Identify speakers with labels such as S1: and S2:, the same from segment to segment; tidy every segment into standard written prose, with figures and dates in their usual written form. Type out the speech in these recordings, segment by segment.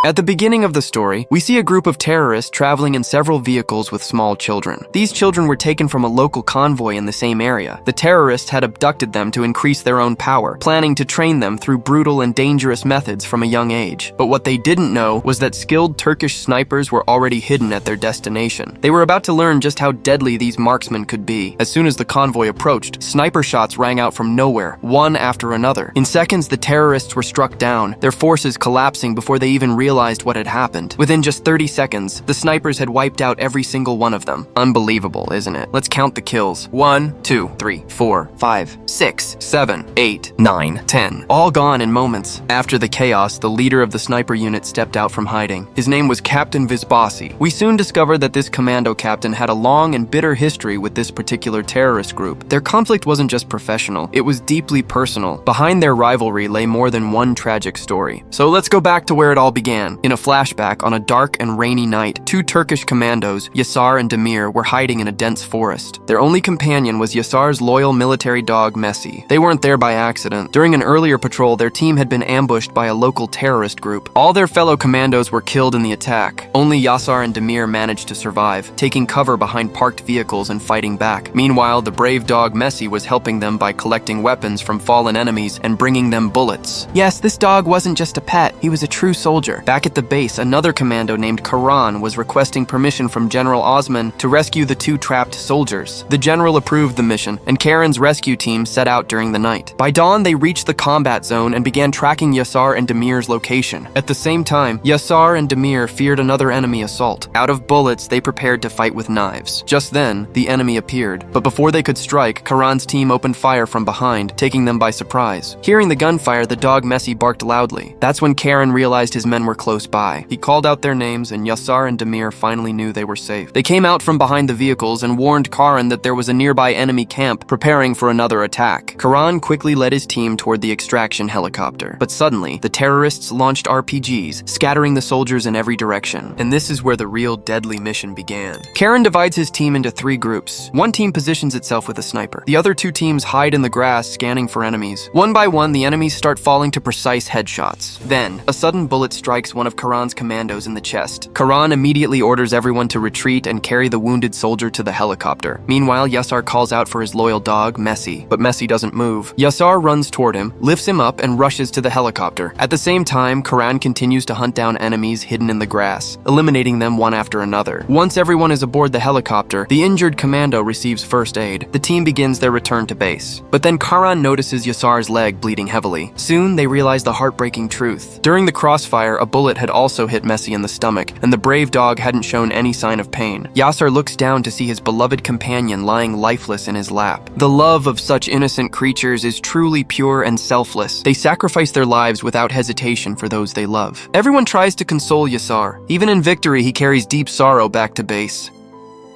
S1: At the beginning of the story, we see a group of terrorists traveling in several vehicles with small children. These children were taken from a local convoy in the same area. The terrorists had abducted them to increase their own power, planning to train them through brutal and dangerous methods from a young age. But what they didn't know was that skilled Turkish snipers were already hidden at their destination. They were about to learn just how deadly these marksmen could be. As soon as the convoy approached, sniper shots rang out from nowhere, one after another. In seconds, the terrorists were struck down, their forces collapsing before they even realized what had happened. Within just 30 seconds, the snipers had wiped out every single one of them. Unbelievable, isn't it? Let's count the kills. 1, 2, 3, 4, 5, 6, 7, 8, 9, 10. All gone in moments. After the chaos, the leader of the sniper unit stepped out from hiding. His name was Captain Vizbasi. We soon discovered that this commando captain had a long and bitter history with this particular terrorist group. Their conflict wasn't just professional, it was deeply personal. Behind their rivalry lay more than one tragic story. So let's go back to where it all began. In a flashback, on a dark and rainy night, two Turkish commandos, Yasar and Demir, were hiding in a dense forest. Their only companion was Yasar's loyal military dog, Messi. They weren't there by accident. During an earlier patrol, their team had been ambushed by a local terrorist group. All their fellow commandos were killed in the attack. Only Yasar and Demir managed to survive, taking cover behind parked vehicles and fighting back. Meanwhile, the brave dog Messi was helping them by collecting weapons from fallen enemies and bringing them bullets. Yes, this dog wasn't just a pet, he was a true soldier. Back at the base, another commando named Karan was requesting permission from General Osman to rescue the two trapped soldiers. The general approved the mission, and Karen's rescue team set out during the night. By dawn, they reached the combat zone and began tracking Yasar and Demir's location. At the same time, Yasar and Demir feared another enemy assault. Out of bullets, they prepared to fight with knives. Just then, the enemy appeared, but before they could strike, Karan's team opened fire from behind, taking them by surprise. Hearing the gunfire, the dog Messi barked loudly. That's when Karen realized his men were close by. He called out their names, and Yasar and Demir finally knew they were safe. They came out from behind the vehicles and warned Karan that there was a nearby enemy camp preparing for another attack. Karan quickly led his team toward the extraction helicopter. But suddenly, the terrorists launched RPGs, scattering the soldiers in every direction. And this is where the real deadly mission began. Karan divides his team into three groups. One team positions itself with a sniper. The other two teams hide in the grass, scanning for enemies. One by one, the enemies start falling to precise headshots. Then, a sudden bullet strikes one of Karan's commandos in the chest. Karan immediately orders everyone to retreat and carry the wounded soldier to the helicopter. Meanwhile, Yasar calls out for his loyal dog, Messi, but Messi doesn't move. Yasar runs toward him, lifts him up, and rushes to the helicopter. At the same time, Karan continues to hunt down enemies hidden in the grass, eliminating them one after another. Once everyone is aboard the helicopter, the injured commando receives first aid. The team begins their return to base. But then Karan notices Yasar's leg bleeding heavily. Soon, they realize the heartbreaking truth. During the crossfire, a bullet had also hit Messi in the stomach, and the brave dog hadn't shown any sign of pain. Yasar looks down to see his beloved companion lying lifeless in his lap. The love of such innocent creatures is truly pure and selfless. They sacrifice their lives without hesitation for those they love. Everyone tries to console Yasar. Even in victory, he carries deep sorrow back to base.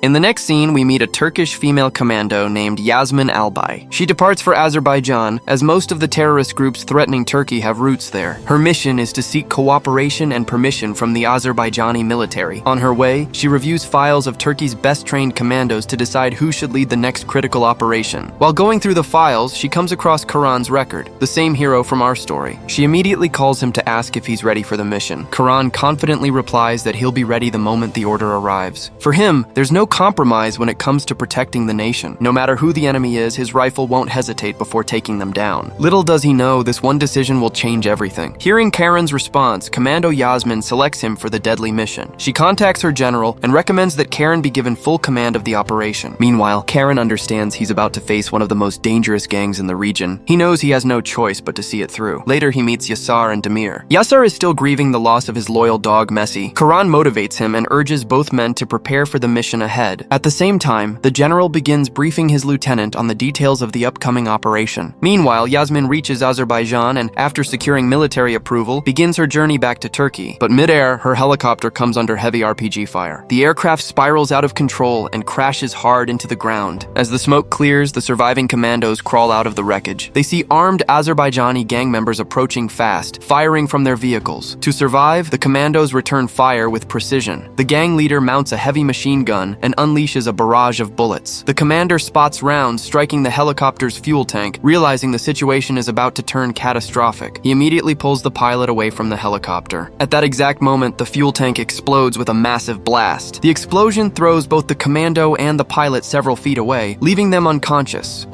S1: In the next scene, we meet a Turkish female commando named Yasmin Albay. She departs for Azerbaijan, as most of the terrorist groups threatening Turkey have roots there. Her mission is to seek cooperation and permission from the Azerbaijani military. On her way, she reviews files of Turkey's best-trained commandos to decide who should lead the next critical operation. While going through the files, she comes across Karan's record, the same hero from our story. She immediately calls him to ask if he's ready for the mission. Karan confidently replies that he'll be ready the moment the order arrives. For him, there's no compromise when it comes to protecting the nation. No matter who the enemy is, his rifle won't hesitate before taking them down. Little does he know, this one decision will change everything. Hearing Karen's response, Commando Yasmin selects him for the deadly mission. She contacts her general and recommends that Karen be given full command of the operation. Meanwhile, Karen understands he's about to face one of the most dangerous gangs in the region. He knows he has no choice but to see it through. Later, he meets Yasar and Demir. Yasar is still grieving the loss of his loyal dog, Messi. Karan motivates him and urges both men to prepare for the mission ahead. At the same time, the general begins briefing his lieutenant on the details of the upcoming operation. Meanwhile, Yasmin reaches Azerbaijan and, after securing military approval, begins her journey back to Turkey. But mid-air, her helicopter comes under heavy RPG fire. The aircraft spirals out of control and crashes hard into the ground. As the smoke clears, the surviving commandos crawl out of the wreckage. They see armed Azerbaijani gang members approaching fast, firing from their vehicles. To survive, the commandos return fire with precision. The gang leader mounts a heavy machine gun and and unleashes a barrage of bullets. The commander spots rounds striking the helicopter's fuel tank, realizing the situation is about to turn catastrophic. He immediately pulls the pilot away from the helicopter. At that exact moment, the fuel tank explodes with a massive blast. The explosion throws both the commando and the pilot several feet away, leaving them unconscious.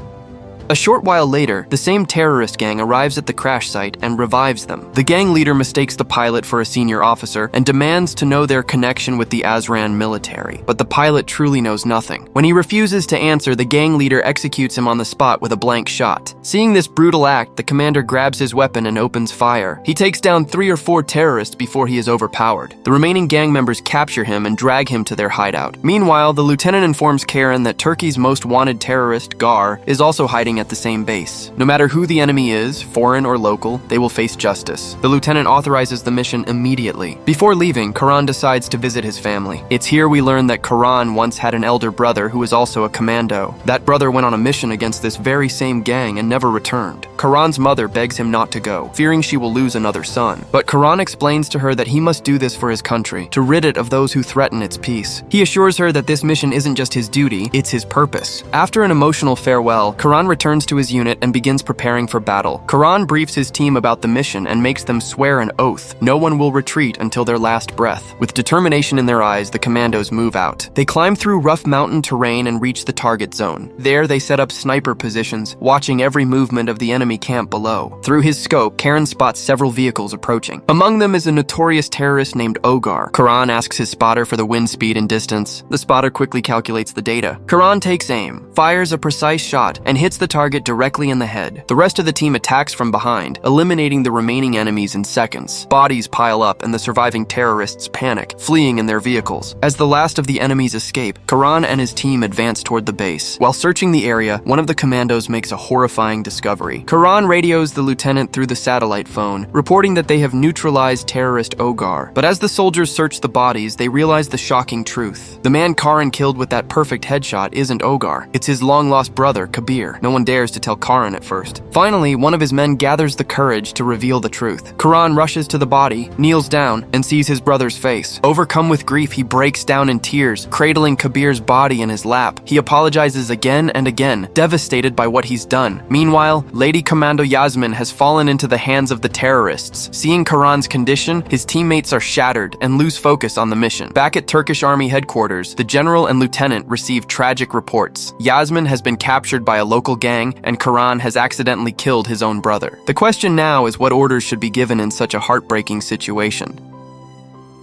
S1: A short while later, the same terrorist gang arrives at the crash site and revives them. The gang leader mistakes the pilot for a senior officer and demands to know their connection with the Azran military, but the pilot truly knows nothing. When he refuses to answer, the gang leader executes him on the spot with a blank shot. Seeing this brutal act, the commander grabs his weapon and opens fire. He takes down 3 or 4 terrorists before he is overpowered. The remaining gang members capture him and drag him to their hideout. Meanwhile, the lieutenant informs Karen that Turkey's most wanted terrorist, Gar, is also hiding at the same base. No matter who the enemy is, foreign or local, they will face justice. The lieutenant authorizes the mission immediately. Before leaving, Karan decides to visit his family. It's here we learn that Karan once had an elder brother who was also a commando. That brother went on a mission against this very same gang and never returned. Karan's mother begs him not to go, fearing she will lose another son. But Karan explains to her that he must do this for his country, to rid it of those who threaten its peace. He assures her that this mission isn't just his duty, it's his purpose. After an emotional farewell, Karan returns to his unit and begins preparing for battle. Karan briefs his team about the mission and makes them swear an oath. No one will retreat until their last breath. With determination in their eyes, the commandos move out. They climb through rough mountain terrain and reach the target zone. There, they set up sniper positions, watching every movement of the enemy camp below. Through his scope, Karen spots several vehicles approaching. Among them is a notorious terrorist named Ogar. Karan asks his spotter for the wind speed and distance. The spotter quickly calculates the data. Karan takes aim, fires a precise shot, and hits the target directly in the head. The rest of the team attacks from behind, eliminating the remaining enemies in seconds. Bodies pile up and the surviving terrorists panic, fleeing in their vehicles. As the last of the enemies escape, Karan and his team advance toward the base. While searching the area, one of the commandos makes a horrifying discovery. Karan radios the lieutenant through the satellite phone, reporting that they have neutralized terrorist Ogar. But as the soldiers search the bodies, they realize the shocking truth. The man Karan killed with that perfect headshot isn't Ogar. It's his long-lost brother, Kabir. No one dares to tell Karan at first. Finally, one of his men gathers the courage to reveal the truth. Karan rushes to the body, kneels down, and sees his brother's face. Overcome with grief, he breaks down in tears, cradling Kabir's body in his lap. He apologizes again and again, devastated by what he's done. Meanwhile, Lady Commando Yasmin has fallen into the hands of the terrorists. Seeing Karan's condition, his teammates are shattered and lose focus on the mission. Back at Turkish Army headquarters, the general and lieutenant receive tragic reports. Yasmin has been captured by a local gang, and Karan has accidentally killed his own brother. The question now is what orders should be given in such a heartbreaking situation.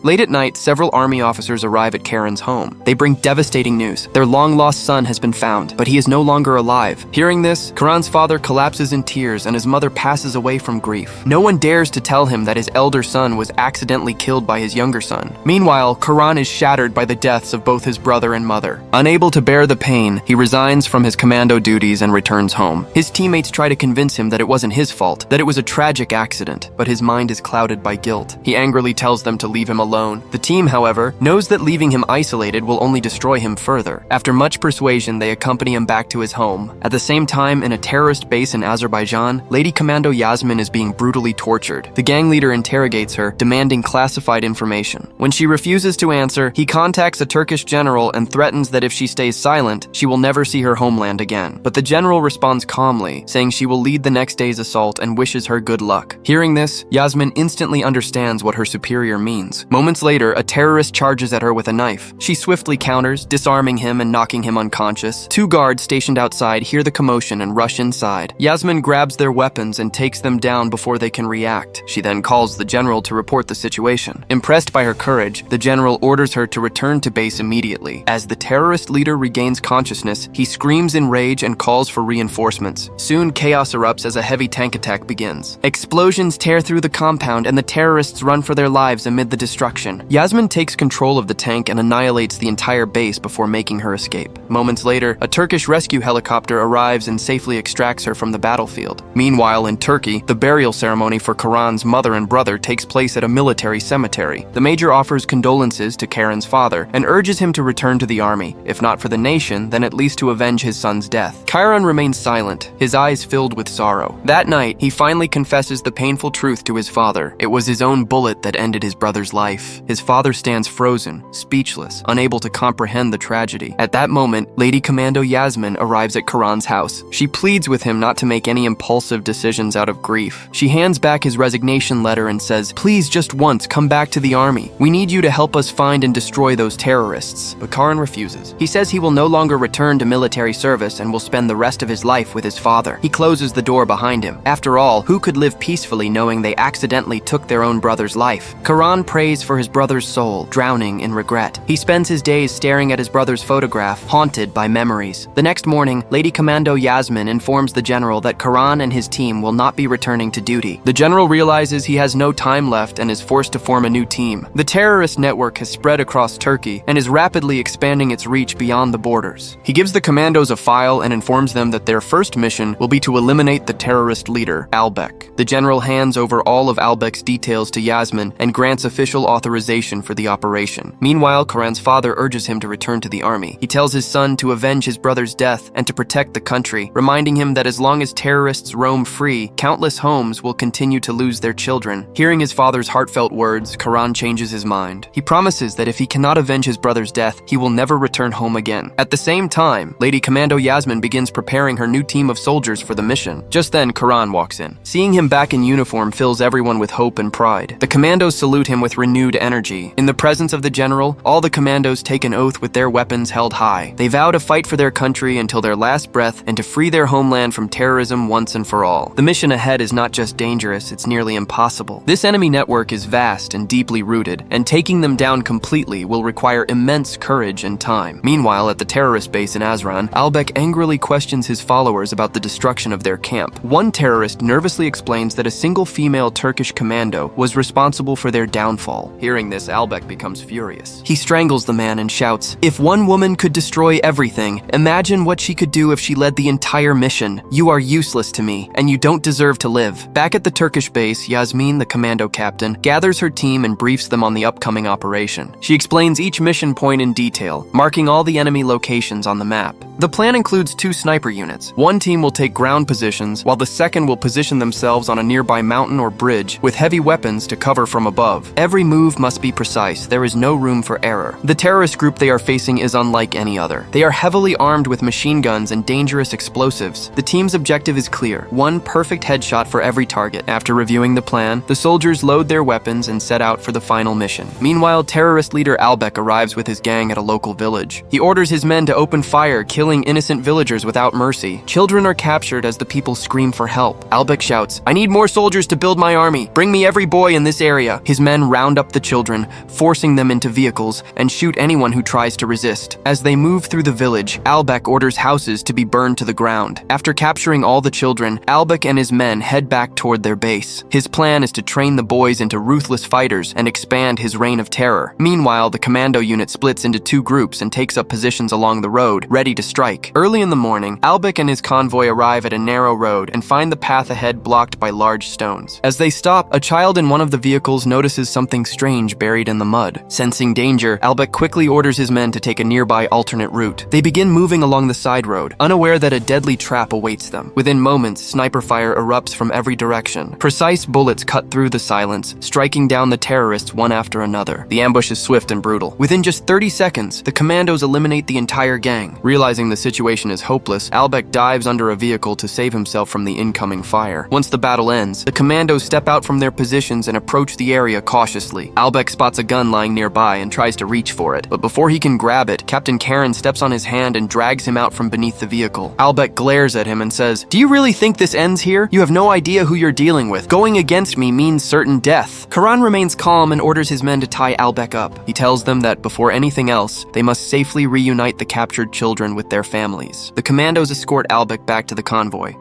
S1: Late at night, several army officers arrive at Karen's home. They bring devastating news. Their long-lost son has been found, but he is no longer alive. Hearing this, Karan's father collapses in tears and his mother passes away from grief. No one dares to tell him that his elder son was accidentally killed by his younger son. Meanwhile, Karan is shattered by the deaths of both his brother and mother. Unable to bear the pain, he resigns from his commando duties and returns home. His teammates try to convince him that it wasn't his fault, that it was a tragic accident, but his mind is clouded by guilt. He angrily tells them to leave him alone. The team, however, knows that leaving him isolated will only destroy him further. After much persuasion, they accompany him back to his home. At the same time, in a terrorist base in Azerbaijan, Lady Commando Yasmin is being brutally tortured. The gang leader interrogates her, demanding classified information. When she refuses to answer, he contacts a Turkish general and threatens that if she stays silent, she will never see her homeland again. But the general responds calmly, saying she will lead the next day's assault and wishes her good luck. Hearing this, Yasmin instantly understands what her superior means. Moments later, a terrorist charges at her with a knife. She swiftly counters, disarming him and knocking him unconscious. 2 guards stationed outside hear the commotion and rush inside. Yasmin grabs their weapons and takes them down before they can react. She then calls the general to report the situation. Impressed by her courage, the general orders her to return to base immediately. As the terrorist leader regains consciousness, he screams in rage and calls for reinforcements. Soon, chaos erupts as a heavy tank attack begins. Explosions tear through the compound and the terrorists run for their lives amid the destruction. Yasmin takes control of the tank and annihilates the entire base before making her escape. Moments later, a Turkish rescue helicopter arrives and safely extracts her from the battlefield. Meanwhile, in Turkey, the burial ceremony for Karan's mother and brother takes place at a military cemetery. The major offers condolences to Karen's father and urges him to return to the army, if not for the nation, then at least to avenge his son's death. Karan remains silent, his eyes filled with sorrow. That night, he finally confesses the painful truth to his father. It was his own bullet that ended his brother's life. life. His father stands frozen, speechless, unable to comprehend the tragedy. At that moment, Lady Commando Yasmin arrives at Karan's house. She pleads with him not to make any impulsive decisions out of grief. She hands back his resignation letter and says, "Please, just once, come back to the army. We need you to help us find and destroy those terrorists." But Karan refuses. He says he will no longer return to military service and will spend the rest of his life with his father. He closes the door behind him. After all, who could live peacefully knowing they accidentally took their own brother's life? Karan prays for his brother's soul, drowning in regret. He spends his days staring at his brother's photograph, haunted by memories. The next morning, Lady Commando Yasmin informs the general that Karan and his team will not be returning to duty. The general realizes he has no time left and is forced to form a new team. The terrorist network has spread across Turkey and is rapidly expanding its reach beyond the borders. He gives the commandos a file and informs them that their first mission will be to eliminate the terrorist leader, Albek. The general hands over all of Albek's details to Yasmin and grants official authorization for the operation. Meanwhile, Karan's father urges him to return to the army. He tells his son to avenge his brother's death and to protect the country, reminding him that as long as terrorists roam free, countless homes will continue to lose their children. Hearing his father's heartfelt words, Karan changes his mind. He promises that if he cannot avenge his brother's death, he will never return home again. At the same time, Lady Commando Yasmin begins preparing her new team of soldiers for the mission. Just then, Karan walks in. Seeing him back in uniform fills everyone with hope and pride. The commandos salute him with renewed energy. In the presence of the general, all the commandos take an oath with their weapons held high. They vow to fight for their country until their last breath and to free their homeland from terrorism once and for all. The mission ahead is not just dangerous, it's nearly impossible. This enemy network is vast and deeply rooted, and taking them down completely will require immense courage and time. Meanwhile, at the terrorist base in Azran, Albek angrily questions his followers about the destruction of their camp. One terrorist nervously explains that a single female Turkish commando was responsible for their downfall. Hearing this, Albek becomes furious. He strangles the man and shouts, "If one woman could destroy everything, imagine what she could do if she led the entire mission. You are useless to me, and you don't deserve to live." Back at the Turkish base, Yasmin, the commando captain, gathers her team and briefs them on the upcoming operation. She explains each mission point in detail, marking all the enemy locations on the map. The plan includes 2 sniper units. One team will take ground positions, while the second will position themselves on a nearby mountain or bridge with heavy weapons to cover from above. Every move must be precise. There is no room for error. The terrorist group they are facing is unlike any other. They are heavily armed with machine guns and dangerous explosives. The team's objective is clear: one perfect headshot for every target. After reviewing the plan, the soldiers load their weapons and set out for the final mission. Meanwhile, terrorist leader Albek arrives with his gang at a local village. He orders his men to open fire, killing innocent villagers without mercy. Children are captured as the people scream for help. Albek shouts, "I need more soldiers to build my army. Bring me every boy in this area." His men round up the children, forcing them into vehicles, and shoot anyone who tries to resist. As they move through the village, Albek orders houses to be burned to the ground. After capturing all the children, Albek and his men head back toward their base. His plan is to train the boys into ruthless fighters and expand his reign of terror. Meanwhile, the commando unit splits into 2 groups and takes up positions along the road, ready to strike. Early in the morning, Albek and his convoy arrive at a narrow road and find the path ahead blocked by large stones. As they stop, a child in one of the vehicles notices something strange buried in the mud. Sensing danger, Albek quickly orders his men to take a nearby alternate route. They begin moving along the side road, unaware that a deadly trap awaits them. Within moments, sniper fire erupts from every direction. Precise bullets cut through the silence, striking down the terrorists one after another. The ambush is swift and brutal. Within just 30 seconds, the commandos eliminate the entire gang. Realizing the situation is hopeless, Albek dives under a vehicle to save himself from the incoming fire. Once the battle ends, the commandos step out from their positions and approach the area cautiously. Albek spots a gun lying nearby and tries to reach for it, but before he can grab it, Captain Karen steps on his hand and drags him out from beneath the vehicle. Albek glares at him and says, "Do you really think this ends here? You have no idea who you're dealing with. Going against me means certain death." Karan remains calm and orders his men to tie Albek up. He tells them that before anything else, they must safely reunite the captured children with their families. The commandos escort Albek back to the convoy.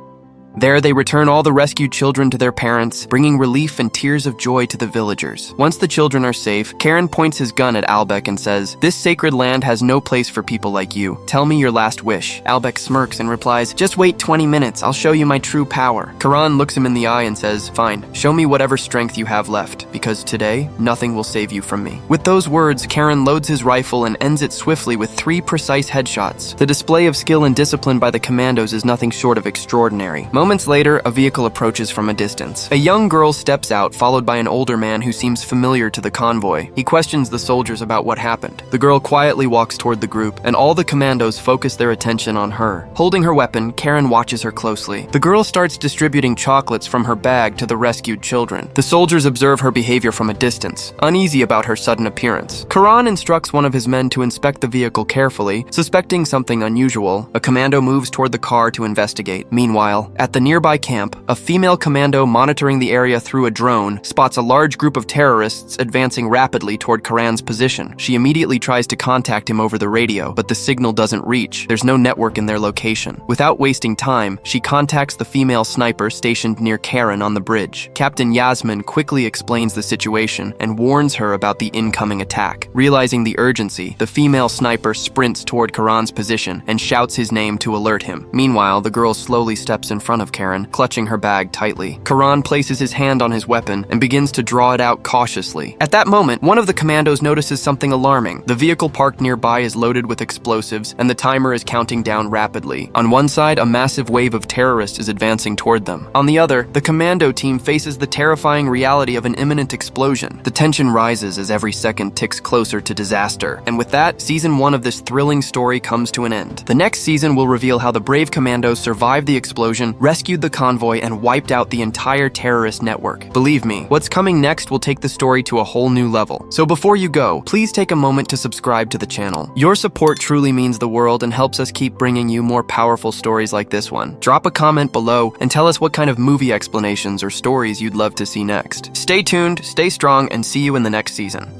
S1: There, they return all the rescued children to their parents, bringing relief and tears of joy to the villagers. Once the children are safe, Karen points his gun at Albek and says, "This sacred land has no place for people like you. Tell me your last wish." Albek smirks and replies, "Just wait 20 minutes, I'll show you my true power." Karan looks him in the eye and says, "Fine, show me whatever strength you have left, because today, nothing will save you from me." With those words, Karen loads his rifle and ends it swiftly with 3 precise headshots. The display of skill and discipline by the commandos is nothing short of extraordinary. Moments later, a vehicle approaches from a distance. A young girl steps out, followed by an older man who seems familiar to the convoy. He questions the soldiers about what happened. The girl quietly walks toward the group, and all the commandos focus their attention on her. Holding her weapon, Karen watches her closely. The girl starts distributing chocolates from her bag to the rescued children. The soldiers observe her behavior from a distance, uneasy about her sudden appearance. Karan instructs one of his men to inspect the vehicle carefully. Suspecting something unusual, a commando moves toward the car to investigate. Meanwhile, at the nearby camp, a female commando monitoring the area through a drone spots a large group of terrorists advancing rapidly toward Karan's position. She immediately tries to contact him over the radio, but the signal doesn't reach. There's no network in their location. Without wasting time, she contacts the female sniper stationed near Karen on the bridge. Captain Yasmin quickly explains the situation and warns her about the incoming attack. Realizing the urgency, the female sniper sprints toward Karan's position and shouts his name to alert him. Meanwhile, the girl slowly steps in front of Karen, clutching her bag tightly. Karan places his hand on his weapon and begins to draw it out cautiously. At that moment, one of the commandos notices something alarming. The vehicle parked nearby is loaded with explosives, and the timer is counting down rapidly. On one side, a massive wave of terrorists is advancing toward them. On the other, the commando team faces the terrifying reality of an imminent explosion. The tension rises as every second ticks closer to disaster. And with that, season 1 of this thrilling story comes to an end. The next season will reveal how the brave commandos survived the explosion, rescued the convoy, and wiped out the entire terrorist network. Believe me, what's coming next will take the story to a whole new level. So before you go, please take a moment to subscribe to the channel. Your support truly means the world and helps us keep bringing you more powerful stories like this one. Drop a comment below and tell us what kind of movie explanations or stories you'd love to see next. Stay tuned, stay strong, and see you in the next season.